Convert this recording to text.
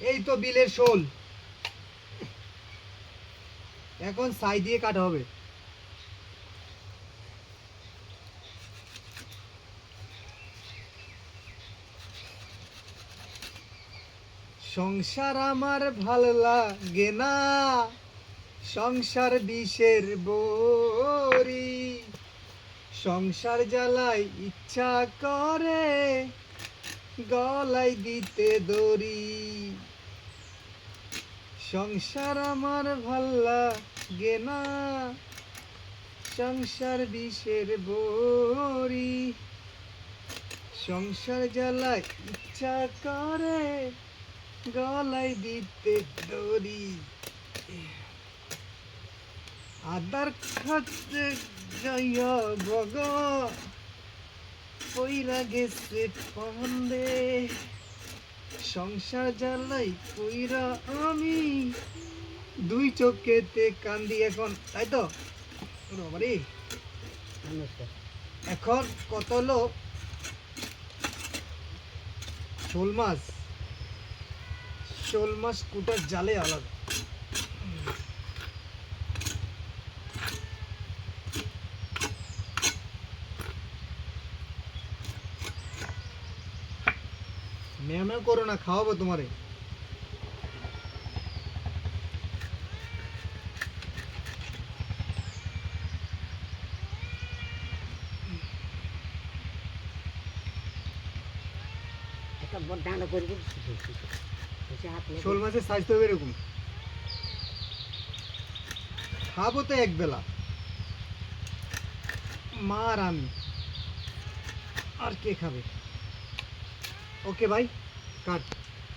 এই তো বিলের শোল, এখন ছাই দিয়ে কাটা হবে। সংসার আমার ভাল লাগে না, সংসার বিষের বড়ি, সংসার জ্বালাই ইচ্ছা করে গলাই দিতে দড়ি। সংসার আমার ভাল লাগে না, সংসার বিষের বড়ি, সংসার জ্বালাই ইচ্ছা করে গলাই দিতে দড়ি। আদার খাতে যাইয়া গগ কইরা গেছে পন্দে, সংসার জ্বালাই কইরা আমি দুই চোখেতে কান্দি এখন, তাই তো বাবারি। এখন কত হলো শোল মাছ, শোল মাছ কুটার জালে আলাদা। ম্যাও করো না, খাওয়াবো তোমারে। শোল মাছের সাইজ তো এরকম, খাবো তো এক বেলা, মা আর আমি, আর কে খাবে। ওকে ভাই, কাট।